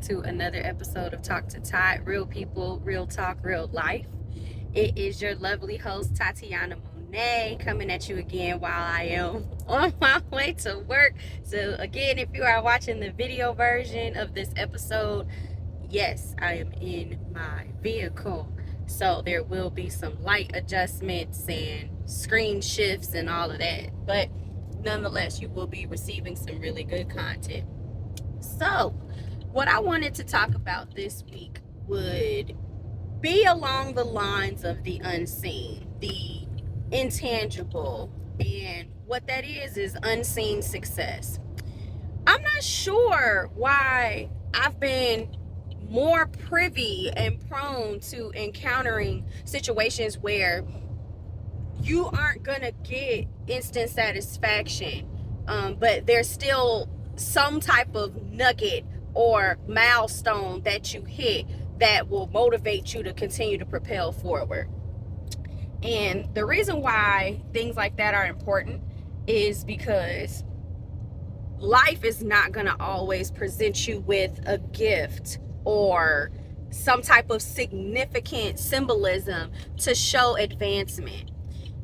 to another episode of TalktoTat, Real People, Real Talk, Real Life. It is your lovely host, Tatiana Monet, coming at you again while I am on my way to work. So again, if you are watching the video version of this episode, yes, I am in my vehicle. So there will be some light adjustments and screen shifts and all of that. But nonetheless, you will be receiving some really good content. So, what I wanted to talk about this week would be along the lines of the unseen, the intangible, and what that is unseen success. I'm not sure why I've been more privy and prone to encountering situations where you aren't gonna get instant satisfaction, but there's still some type of nugget or milestone that you hit that will motivate you to continue to propel forward. And the reason why things like that are important is because life is not going to always present you with a gift or some type of significant symbolism to show advancement.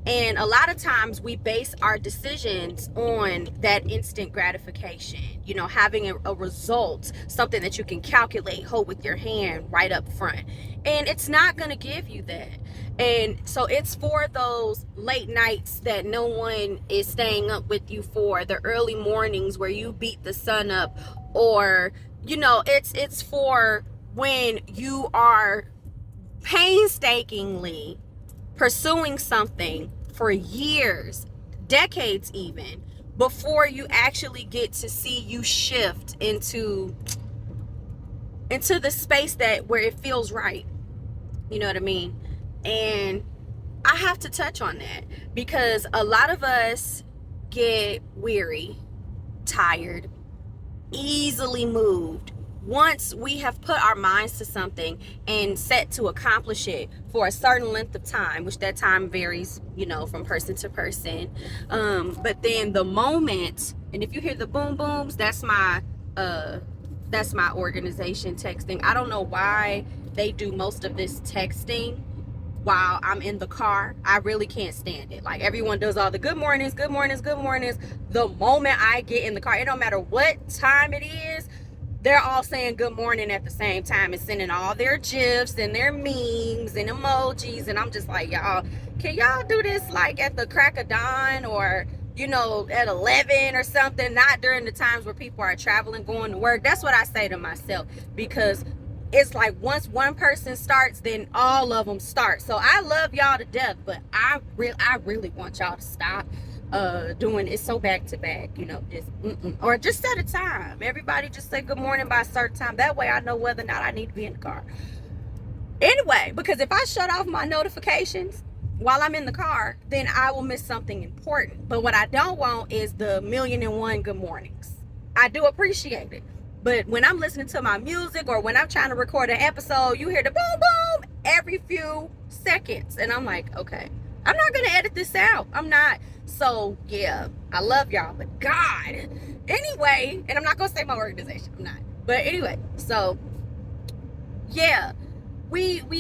And a lot of times we base our decisions on that instant gratification, having a result, something that you can calculate, hold with your hand right up front. And it's not going to give you that. And so it's for those late nights that no one is staying up with you for, the early mornings where you beat the sun up, or, it's for when you are painstakingly pursuing something for years, decades even, before you actually get to see you shift into the space where it feels right. You know what I mean? And I have to touch on that because a lot of us get weary, tired, easily moved once we have put our minds to something and set to accomplish it for a certain length of time, which that time varies, from person to person. But then the moment, and if you hear the boom booms, that's my organization texting. I don't know why they do most of this texting while I'm in the car. I really can't stand it. Like, everyone does all the good mornings, good mornings, good mornings. The moment I get in the car, it don't matter what time it is, they're all saying good morning at the same time and sending all their gifs and their memes and emojis. And I'm just like, y'all, can y'all do this like at the crack of dawn or, at 11 or something? Not during the times where people are traveling, going to work. That's what I say to myself, because it's like once one person starts, then all of them start. So I love y'all to death, but I really want y'all to stop doing it so back to back, or just set a time. Everybody just say good morning by a certain time. That way I know whether or not I need to be in the car. Anyway, because if I shut off my notifications while I'm in the car, then I will miss something important. But what I don't want is the 1,000,001 good mornings. I do appreciate it. But when I'm listening to my music or when I'm trying to record an episode, you hear the boom boom every few seconds. And I'm like, okay, I'm not going to edit this out. I'm not. So, yeah, I love y'all, but God. Anyway, and I'm not going to say my organization. I'm not. But anyway, so, yeah, we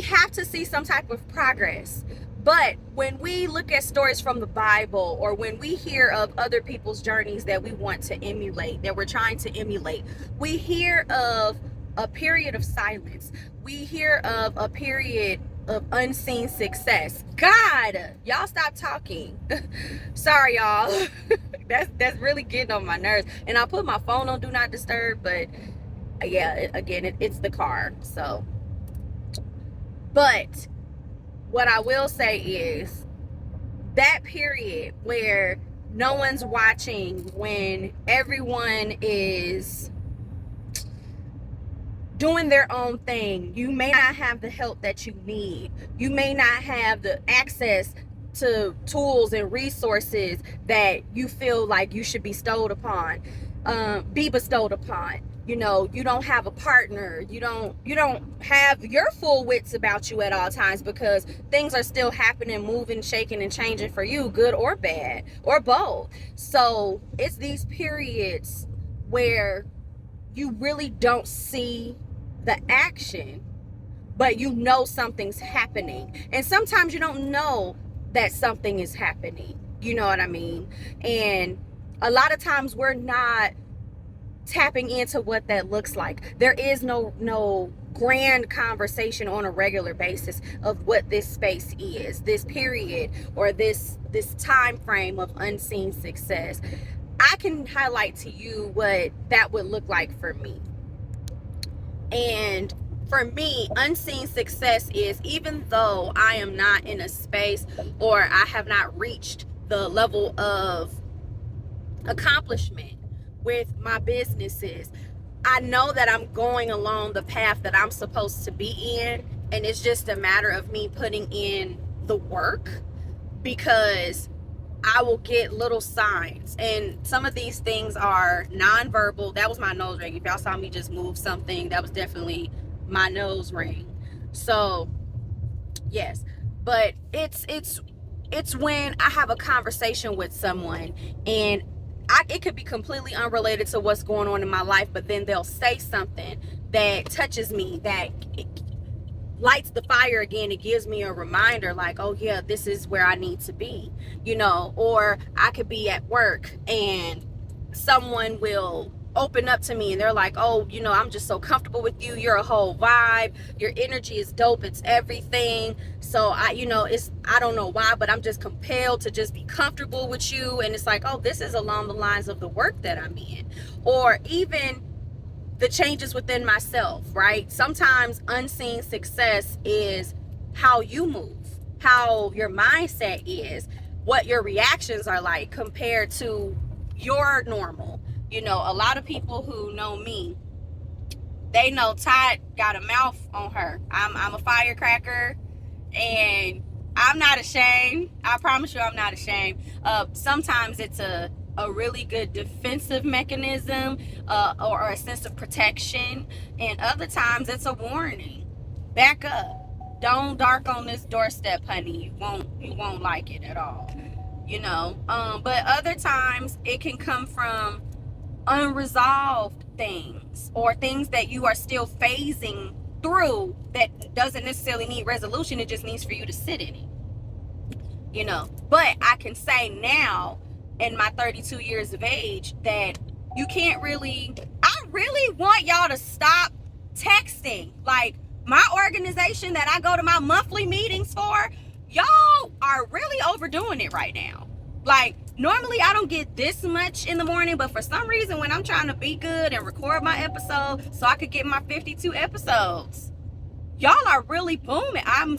have to see some type of progress. But when we look at stories from the Bible, or when we hear of other people's journeys that we want to emulate, that we're trying to emulate, we hear of a period of silence. We hear of a period of unseen success. God, y'all stop talking. Sorry, y'all. That's really getting on my nerves. And I put my phone on do not disturb, but yeah, again, it's the car. So, but what I will say is that period where no one's watching, when everyone is doing their own thing, you may not have the help that you need. You may not have the access to tools and resources that you feel like you should be bestowed upon. You don't have a partner. You don't have your full wits about you at all times, because things are still happening, moving, shaking, and changing for you, good or bad, or both. So it's these periods where you really don't see the action, but you know something's happening. And sometimes you don't know that something is happening. You know what I mean? And a lot of times we're not tapping into what that looks like. There is no grand conversation on a regular basis of what this space is, this period, or this time frame of unseen success. I can highlight to you what that would look like for me. And for me, unseen success is, even though I am not in a space or I have not reached the level of accomplishment with my businesses, I know that I'm going along the path that I'm supposed to be in, and it's just a matter of me putting in the work, because I will get little signs. And some of these things are nonverbal. That was my nose ring. If y'all saw me just move something, that was definitely my nose ring. So yes, but it's when I have a conversation with someone, and it could be completely unrelated to what's going on in my life, but then they'll say something that touches me, that lights the fire again. It gives me a reminder, like, oh yeah, this is where I need to be, you know. Or I could be at work and someone will open up to me and they're like, oh, you know, I'm just so comfortable with you. You're a whole vibe. Your energy is dope. It's everything. So I don't know why, but I'm just compelled to just be comfortable with you. And it's like, oh, this is along the lines of the work that I'm in. Or even the changes within myself, right? Sometimes unseen success is how you move, how your mindset is, what your reactions are like compared to your normal. You know, a lot of people who know me, they know Tat got a mouth on her. I'm a firecracker, and I'm not ashamed. I promise you, I'm not ashamed. Sometimes it's a really good defensive mechanism, or a sense of protection, and other times it's a warning. Back up. Don't dark on this doorstep, honey. You won't like it at all. You know. But other times it can come from unresolved things, or things that you are still phasing through that doesn't necessarily need resolution. It just needs for you to sit in it, you know. But I can say now, in my 32 years of age, that I really want y'all to stop texting. Like, my organization that I go to my monthly meetings for, y'all are really overdoing it right now. Like, normally I don't get this much in the morning, but for some reason, when I'm trying to be good and record my episode so I could get my 52 episodes, y'all are really booming. I'm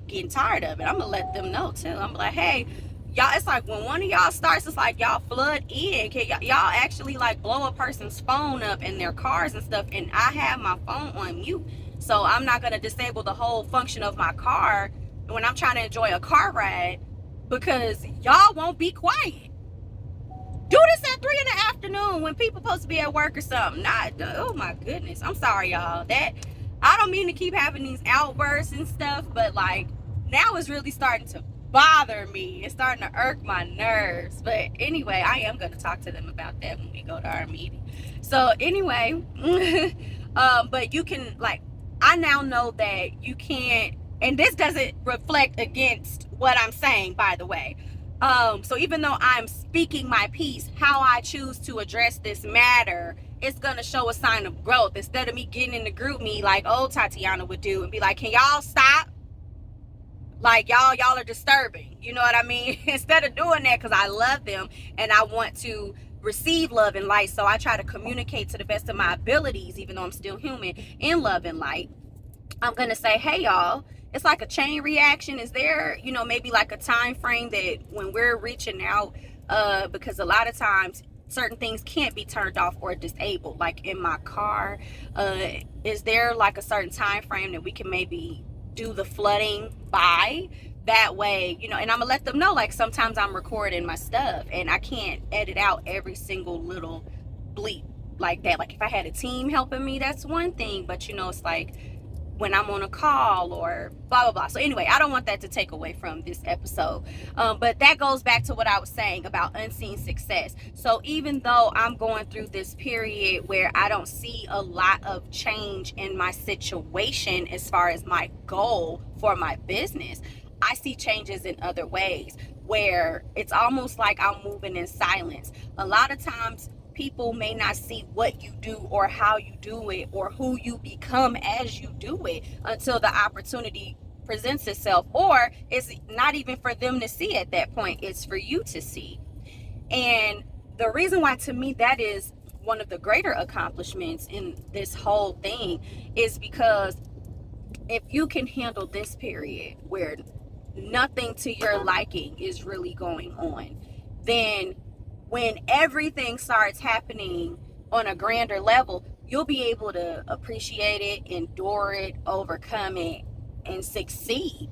getting tired of it. I'm gonna let them know too. I'm like, hey, y'all, it's like when one of y'all starts, it's like y'all flood in. Can y'all actually like blow a person's phone up in their cars and stuff, and I have my phone on mute, so I'm not gonna disable the whole function of my car when I'm trying to enjoy a car ride, because y'all won't be quiet. Do this at 3 in the afternoon when people supposed to be at work or something. Oh my goodness. I'm sorry, y'all. I don't mean to keep having these outbursts and stuff, but like, now it's really starting to bother me. It's starting to irk my nerves. But anyway, I am going to talk to them about that when we go to our meeting. So anyway, but you can, like, I now know that you can't, and this doesn't reflect against what I'm saying, by the way. So even though I'm speaking my piece, how I choose to address this matter, it's gonna show a sign of growth, instead of me getting in the group me like old Tatiana would do and be like, can y'all stop? Like, y'all are disturbing. You know what I mean? Instead of doing that, because I love them and I want to receive love and light, so I try to communicate to the best of my abilities, even though I'm still human, in love and light. I'm gonna say, hey y'all, it's like a chain reaction. Is there, you know, maybe like a time frame that when we're reaching out, because a lot of times certain things can't be turned off or disabled, like in my car, is there like a certain time frame that we can maybe do the flooding by? That way, you know, and I'm gonna let them know, like, sometimes I'm recording my stuff and I can't edit out every single little bleep like that. Like, if I had a team helping me, that's one thing, but you know, it's like, when I'm on a call or blah blah blah. So anyway, I don't want that to take away from this episode, but that goes back to what I was saying about unseen success. So even though I'm going through this period where I don't see a lot of change in my situation as far as my goal for my business, I see changes in other ways where it's almost like I'm moving in silence. A lot of times people may not see what you do or how you do it or who you become as you do it until the opportunity presents itself, or it's not even for them to see at that point, it's for you to see. And the reason why, to me, that is one of the greater accomplishments in this whole thing is because if you can handle this period where nothing to your liking is really going on, then when everything starts happening on a grander level, you'll be able to appreciate it, endure it, overcome it, and succeed,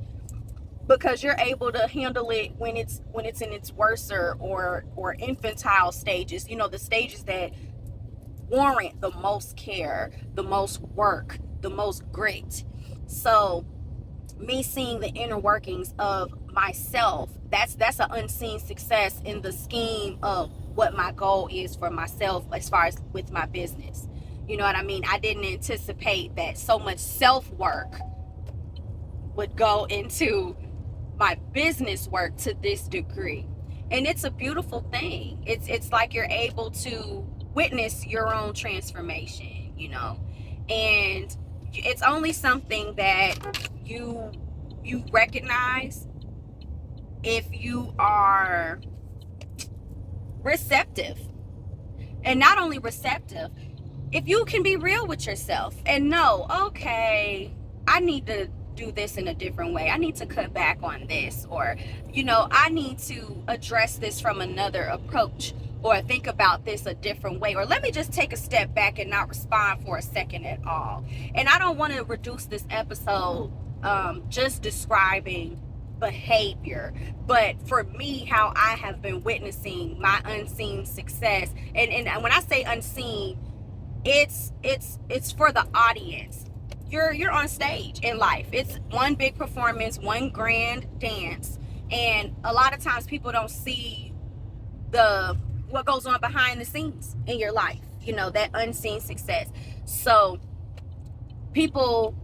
because you're able to handle it when it's in its worser or infantile stages, the stages that warrant the most care, the most work, the most grit. So me seeing the inner workings of myself, that's an unseen success in the scheme of what my goal is for myself as far as with my business. You know what I mean? I didn't anticipate that so much self-work would go into my business work to this degree. And it's a beautiful thing. It's like you're able to witness your own transformation, and it's only something that you recognize if you are receptive. And not only receptive, if you can be real with yourself and know, okay, I need to do this in a different way. I need to cut back on this, or, I need to address this from another approach, or think about this a different way, or let me just take a step back and not respond for a second at all. And I don't want to reduce this episode just describing behavior, but for me, how I have been witnessing my unseen success. And when I say unseen, it's for the audience. You're on stage in life. It's one big performance, one grand dance, and a lot of times people don't see what goes on behind the scenes in your life, that unseen success. So people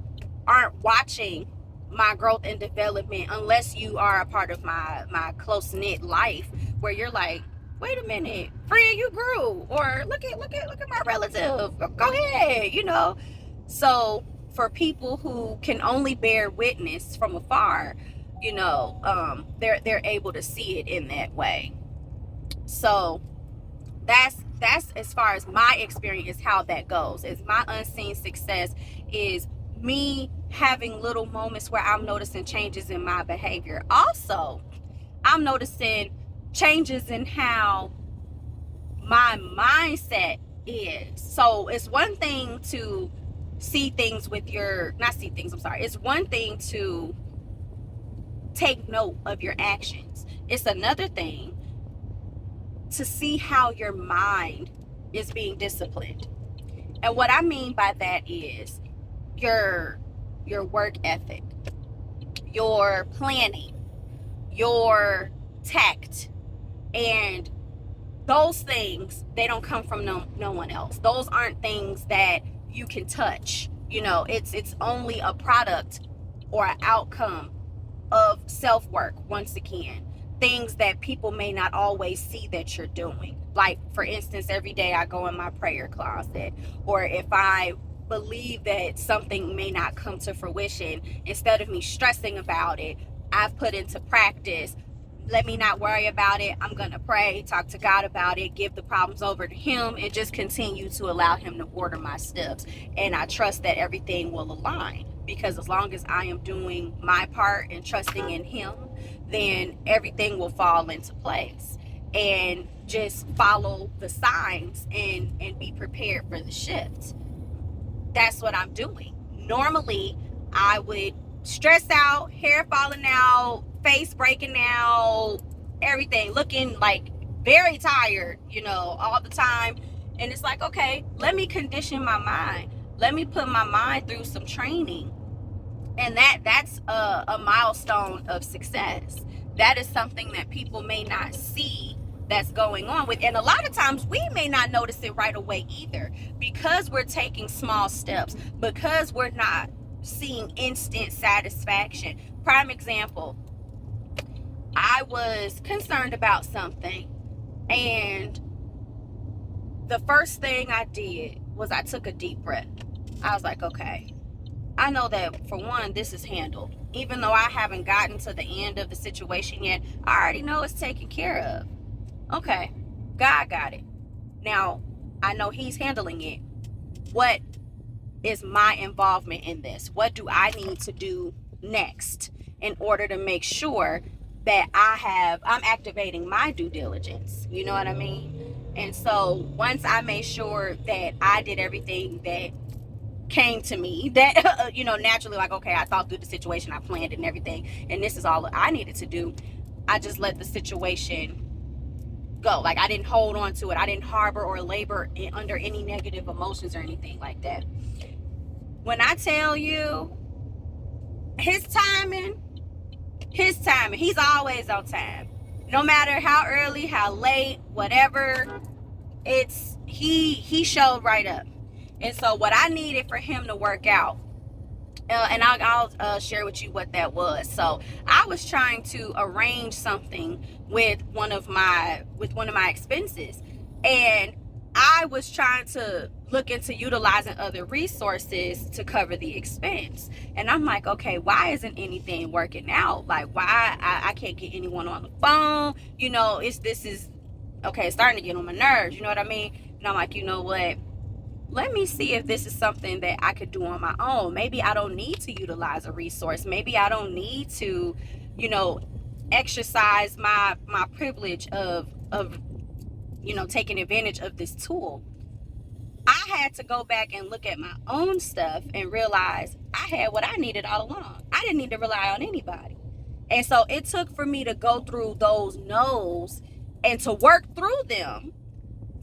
aren't watching my growth and development unless you are a part of my close-knit life, where you're like, wait a minute, friend, you grew, or look at my relative, go ahead, So for people who can only bear witness from afar, they're able to see it in that way. So that's as far as my experience, how that goes. Is my unseen success is me having little moments where I'm noticing changes in my behavior. Also, I'm noticing changes in how my mindset is. So it's one thing to it's one thing to take note of your actions. It's another thing to see how your mind is being disciplined. And what I mean by that is your work ethic, your planning, your tact, and those things, they don't come from no one else. Those aren't things that you can touch. It's only a product or an outcome of self-work. Once again, things that people may not always see that you're doing. Like, for instance, every day I go in my prayer closet, or if I believe that something may not come to fruition, instead of me stressing about it, I've put into practice, let me not worry about it. I'm going to pray, talk to God about it, give the problems over to him, and just continue to allow him to order my steps. And I trust that everything will align, because as long as I am doing my part and trusting in him, then everything will fall into place. And just follow the signs and be prepared for the shift. That's what I'm doing. Normally, I would stress out, hair falling out, face breaking out, everything, looking like very tired, all the time. And it's like, okay, let me condition my mind. Let me put my mind through some training And that's a milestone of success. That is something that people may not see that's going on with. And a lot of times we may not notice it right away either, because we're taking small steps, because we're not seeing instant satisfaction. Prime example, I was concerned about something, and the first thing I did was I took a deep breath. I was like, okay, I know that, for one, this is handled. Even though I haven't gotten to the end of the situation yet, I already know it's taken care of. Okay, God got it. Now, I know He's handling it. What is my involvement in this? What do I need to do next in order to make sure that I'm activating my due diligence? You know what I mean? And so once I made sure that I did everything that came to me, that naturally, like, okay, I thought through the situation, I planned it and everything, and this is all I needed to do, I just let the situation go. Like, I didn't hold on to it. I didn't harbor or labor under any negative emotions or anything like that. When I tell you, his timing, He's always on time. No matter how early, how late, whatever, he showed right up. And so what I needed for him to work out, and I'll share with you what that was. So I was trying to arrange something with one of my expenses, and I was trying to look into utilizing other resources to cover the expense. And I'm like, okay, why isn't anything working out? Like, why I can't get anyone on the phone? This is okay. It's starting to get on my nerves. You know what I mean? And I'm like, you know what? Let me see if this is something that I could do on my own. Maybe I don't need to utilize a resource. Maybe I don't need to, exercise my privilege of taking advantage of this tool. I had to go back and look at my own stuff and realize I had what I needed all along. I didn't need to rely on anybody. And so it took for me to go through those no's and to work through them,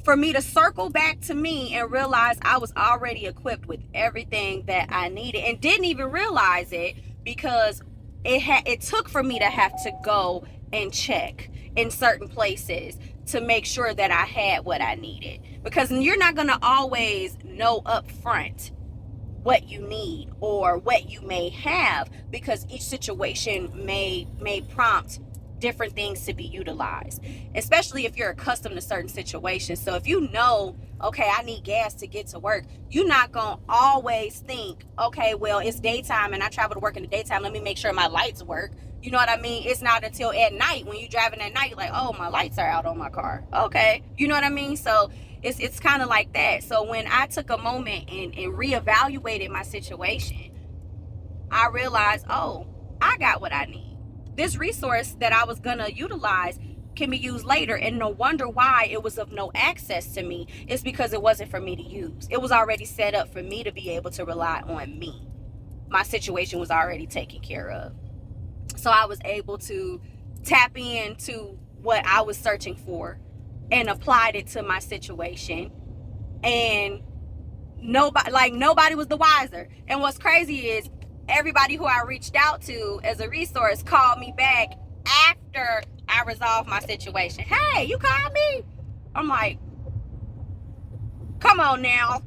for me to circle back to me and realize I was already equipped with everything that I needed, and didn't even realize it, because it took for me to have to go and check in certain places to make sure that I had what I needed. Because you're not going to always know up front what you need or what you may have, because each situation may prompt different things to be utilized, especially if you're accustomed to certain situations. So if you know, okay, I need gas to get to work, you're not gonna always think, okay, well, it's daytime and I travel to work in the daytime, let me make sure my lights work. You know what I mean? It's not until at night, when you're driving at night, like, oh, my lights are out on my car. Okay, you know what I mean? So it's kind of like that. So when I took a moment and reevaluated my situation, I realized, oh, I got what I need. This resource that I was gonna utilize can be used later, and no wonder why it was of no access to me. It's because it wasn't for me to use. It was already set up for me to be able to rely on me. My situation was already taken care of. So I was able to tap into what I was searching for and applied it to my situation, and nobody was the wiser. And what's crazy is, everybody who I reached out to as a resource called me back after I resolved my situation. Hey, you called me? I'm like, come on now.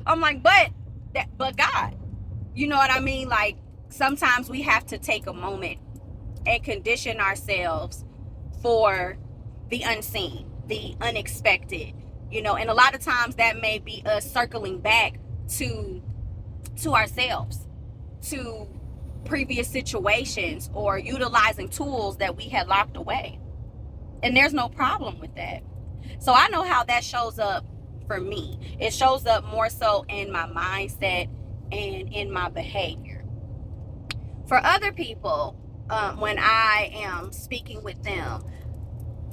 I'm like, but God, you know what I mean? Like, sometimes we have to take a moment and condition ourselves for the unseen, the unexpected, and a lot of times that may be us circling back to ourselves, to previous situations, or utilizing tools that we had locked away. And there's no problem with that. So I know how that shows up for me. It shows up more so in my mindset and in my behavior. For other people, when I am speaking with them,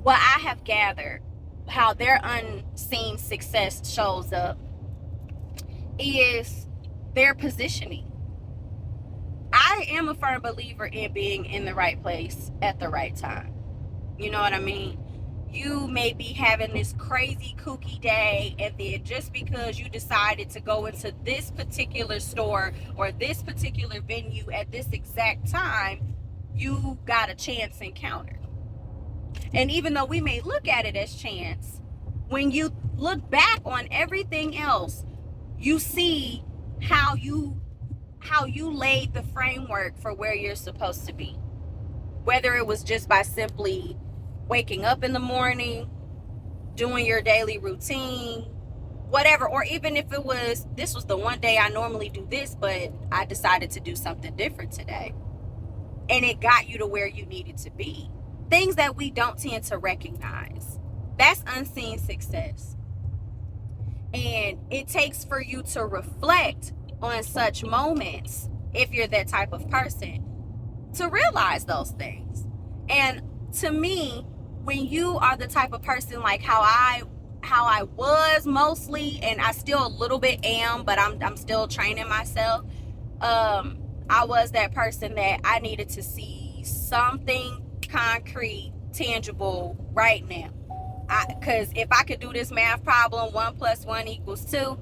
what I have gathered, how their unseen success shows up, is their positioning. I am a firm believer in being in the right place at the right time. You know what I mean? you may be having this crazy kooky day, and then just because you decided to go into this particular store or this particular venue at this exact time, you got a chance encounter. And even though we may look at it as chance, when you look back on everything else, you see how you laid the framework for where you're supposed to be. Whether it was just by simply waking up in the morning, doing your daily routine, whatever, or even if it was, this was the one day I normally do this, but I decided to do something different today. And it got you to where you needed to be. Things that we don't tend to recognize. That's unseen success. And it takes for you to reflect on such moments, if you're that type of person, to realize those things. And to me, when you are the type of person like how I was mostly, and I still a little bit am, but I'm still training myself. I was that person that I needed to see something concrete, tangible right now. Because if I could do this math problem, 1 + 1 = 2,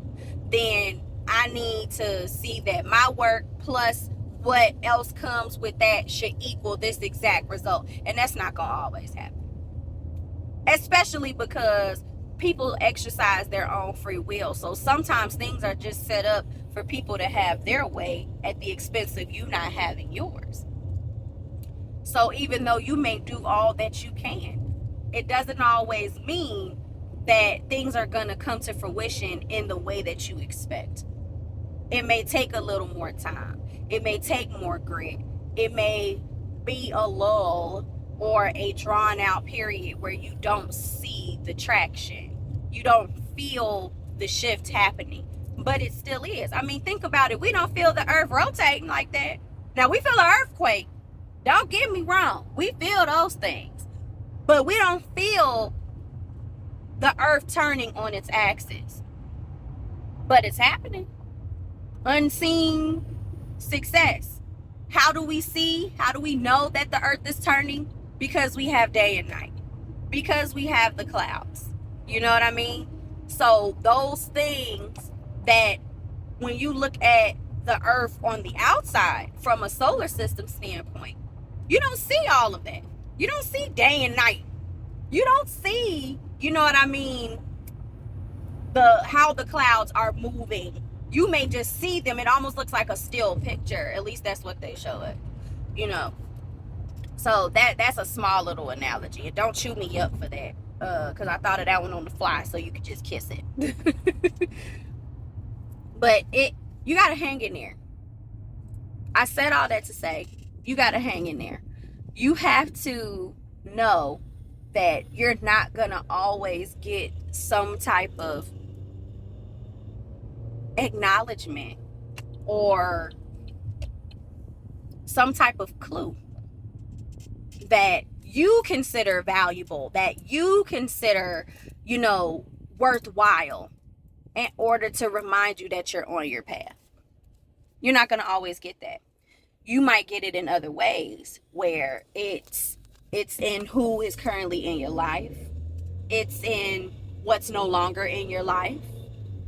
then I need to see that my work plus what else comes with that should equal this exact result. And that's not going to always happen. Especially because people exercise their own free will. So sometimes things are just set up for people to have their way at the expense of you not having yours. So even though you may do all that you can, it doesn't always mean that things are going to come to fruition in the way that you expect. It may take a little more time. It may take more grit. It may be a lull or a drawn out period where you don't see the traction. You don't feel the shift happening, but it still is. I mean, think about it. We don't feel the earth rotating like that. Now, we feel an earthquake. Don't get me wrong. We feel those things, but we don't feel the earth turning on its axis. But it's happening. Unseen success. How do we see? How do we know that the earth is turning? Because we have day and night. Because we have the clouds. You know what I mean? So those things that when you look at the earth on the outside from a solar system standpoint, you don't see all of that. You don't see day and night. You don't see, you know what I mean, how the clouds are moving. You may just see them. It almost looks like a still picture. At least that's what they show it, you know. So that's a small little analogy. And don't chew me up for that, because I thought of that one on the fly, so you could just kiss it. But you got to hang in there. I said all that to say, you got to hang in there. You have to know that you're not going to always get some type of acknowledgement or some type of clue that you consider valuable, that you consider, you know, worthwhile, in order to remind you that you're on your path. You're not going to always get that. You might get it in other ways where it's in who is currently in your life. It's in what's no longer in your life,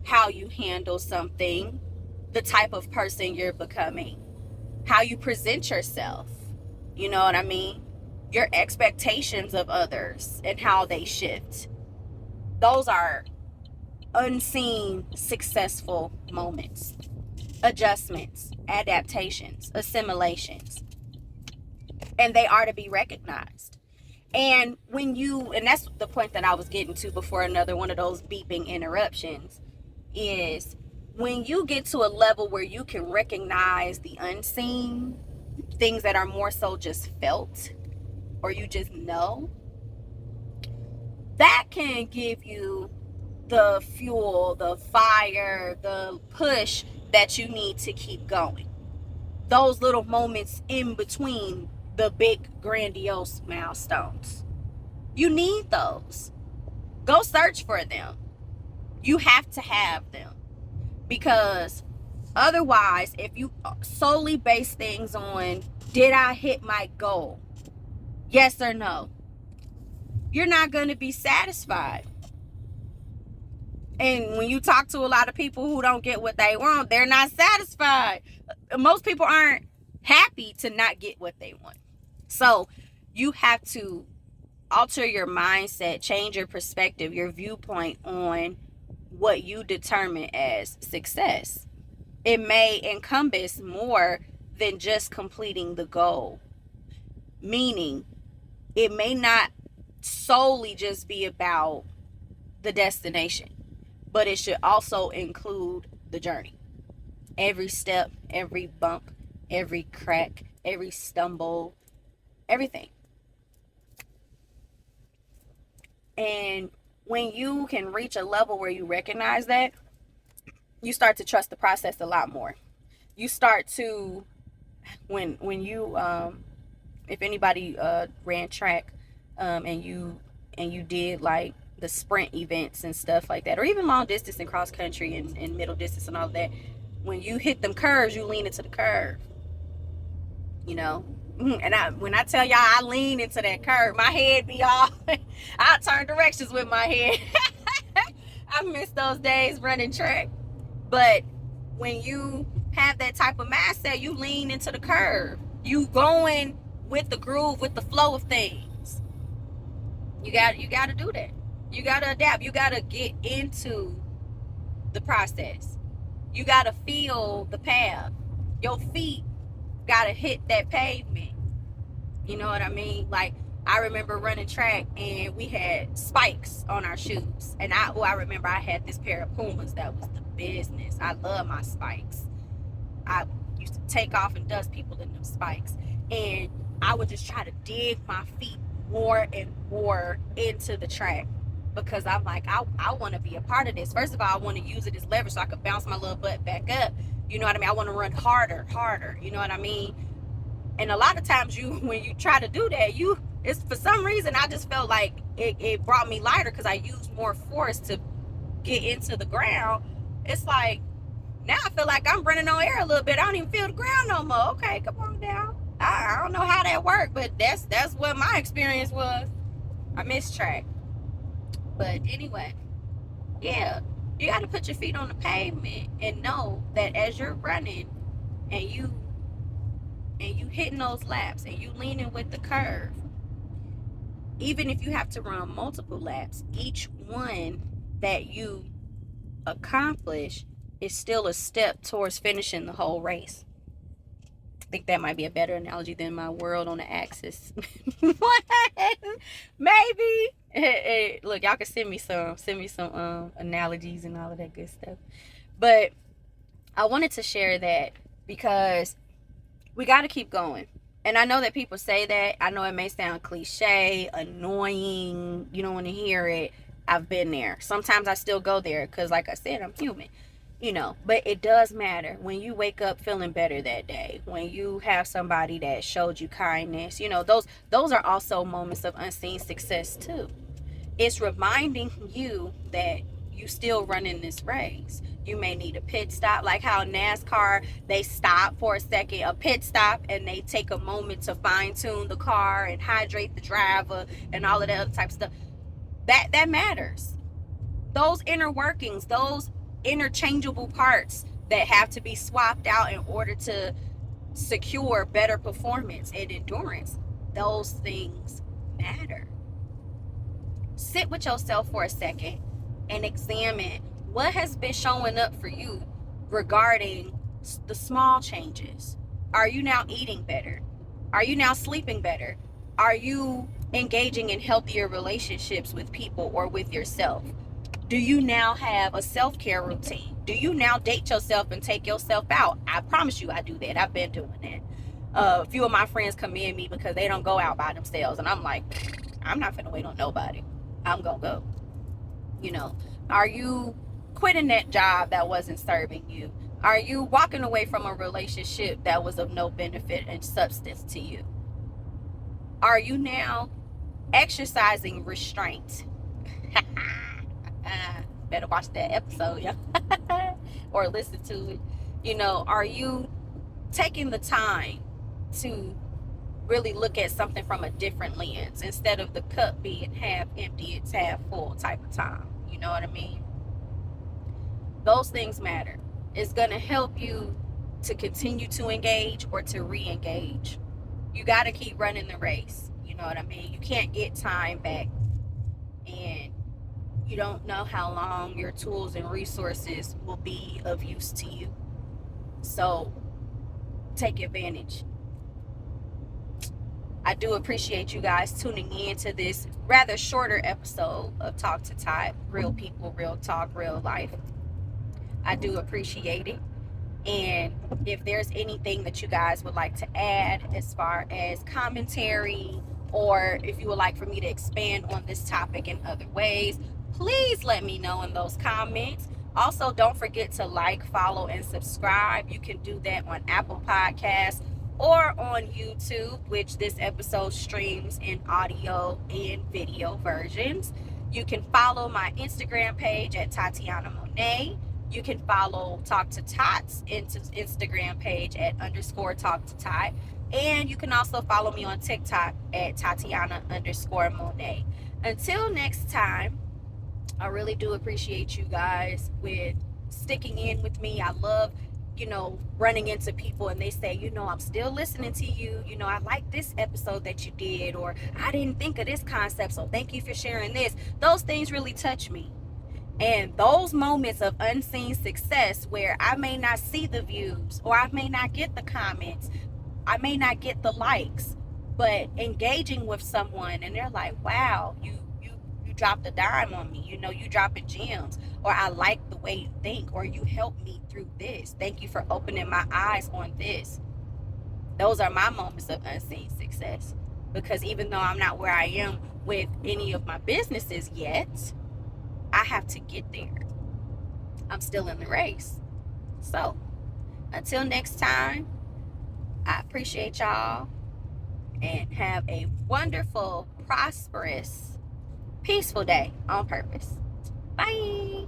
how you handle something, the type of person you're becoming, how you present yourself. You know what I mean? Your expectations of others and how they shift. Those are unseen successful moments. Adjustments, adaptations, assimilations. And they are to be recognized. And and that's the point that I was getting to before another one of those beeping interruptions, is when you get to a level where you can recognize the unseen, things that are more so just felt, or you just know, that can give you the fuel, the fire, the push that you need to keep going. Those little moments in between the big grandiose milestones. You need those. Go search for them. You have to have them. Because otherwise, if you solely base things on, did I hit my goal? Yes or no? you're not going to be satisfied. And when you talk to a lot of people who don't get what they want, they're not satisfied. Most people aren't happy to not get what they want. So you have to alter your mindset, change your perspective, your viewpoint on what you determine as success. It may encompass more than just completing the goal. Meaning, it may not solely just be about the destination, but it should also include the journey. Every step, every bump, every crack, every stumble, everything. And when you can reach a level where you recognize that, you start to trust the process a lot more. You start to, when you if anybody ran track, and you did like the sprint events and stuff like that, or even long distance and cross country and middle distance and all of that, when you hit them curves, you lean into the curve, you know. And when I tell y'all I lean into that curve, my head be all I turn directions with my head. I miss those days running track. But when you have that type of mindset, you lean into the curve. You going with the groove, with the flow of things. You got to do that. You got to adapt. You got to get into the process. You got to feel the path. Your feet got to hit that pavement. You know what I mean? Like, I remember running track and we had spikes on our shoes. And I remember I had this pair of Pumas that was the business. I love my spikes. I used to take off and dust people in them spikes. And I would just try to dig my feet more and more into the track, because I'm like, I want to be a part of this. First of all, I want to use it as leverage so I can bounce my little butt back up. You know what I mean? I want to run harder. You know what I mean? And a lot of times when you try to do that, it's for some reason, I just felt like it brought me lighter because I used more force to get into the ground. It's like, now I feel like I'm running on air a little bit. I don't even feel the ground no more. Okay, come on down. I don't know how that worked, but that's what my experience was. I missed track. But anyway, yeah, you got to put your feet on the pavement and know that as you're running and you hitting those laps and you leaning with the curve, even if you have to run multiple laps, each one that you accomplish is still a step towards finishing the whole race. I think that might be a better analogy than my world on the axis. Maybe. Hey, look, y'all can send me some analogies and all of that good stuff. But I wanted to share that because we got to keep going. And I know that people say that. I know it may sound cliche, annoying. You don't want to hear it. I've been there. Sometimes I still go there because, like I said, I'm human. You know, but it does matter when you wake up feeling better that day, when you have somebody that showed you kindness. You know, those are also moments of unseen success too. It's reminding you that you still running this race. You may need a pit stop, like how NASCAR, they stop for a second, a pit stop, and they take a moment to fine tune the car and hydrate the driver and all of that other type of stuff. That matters. Those inner workings, those interchangeable parts that have to be swapped out in order to secure better performance and endurance, those things matter. Sit with yourself for a second and examine what has been showing up for you regarding the small changes. Are you now eating better? Are you now sleeping better? Are you engaging in healthier relationships with people or with yourself? Do you now have a self-care routine? Do you now date yourself and take yourself out? I promise you I do that. I've been doing that. A few of my friends commend me because they don't go out by themselves. And I'm like, I'm not finna wait on nobody. I'm gonna go. You know, are you quitting that job that wasn't serving you? Are you walking away from a relationship that was of no benefit and substance to you? Are you now exercising restraint? Better watch that episode, yeah. Or listen to it. You know, are you taking the time to really look at something from a different lens. Instead of the cup being half empty, it's half full type of time. You know what I mean? Those things matter. It's going to help you to continue to engage or to re-engage. You got to keep running the race. You know what I mean? You can't get time back, and you don't know how long your tools and resources will be of use to you. So take advantage. I do appreciate you guys tuning in to this rather shorter episode of TalktoTat. Real people, real talk, real life. I do appreciate it. And if there's anything that you guys would like to add as far as commentary, or if you would like for me to expand on this topic in other ways, please let me know in those comments. Also, don't forget to like, follow, and subscribe. You can do that on Apple Podcasts or on YouTube, which this episode streams in audio and video versions. You can follow my Instagram page at Tatiana Monet. You can follow TalktoTat's Instagram page at _TalktoTat. And you can also follow me on TikTok at Tatiana_Monet. Until next time, I really do appreciate you guys with sticking in with me. I love, running into people and they say, I'm still listening to you. I like this episode that you did, or I didn't think of this concept, so thank you for sharing this. Those things really touch me. And those moments of unseen success where I may not see the views, or I may not get the comments, I may not get the likes, but engaging with someone and they're like, wow, you dropped a dime on me, you dropping gems, or I like the way you think, or you helped me through this. Thank you for opening my eyes on this. Those are my moments of unseen success, because even though I'm not where I am with any of my businesses yet, I have to get there. I'm still in the race. So, until next time, I appreciate y'all and have a wonderful, prosperous, peaceful day on purpose. Bye.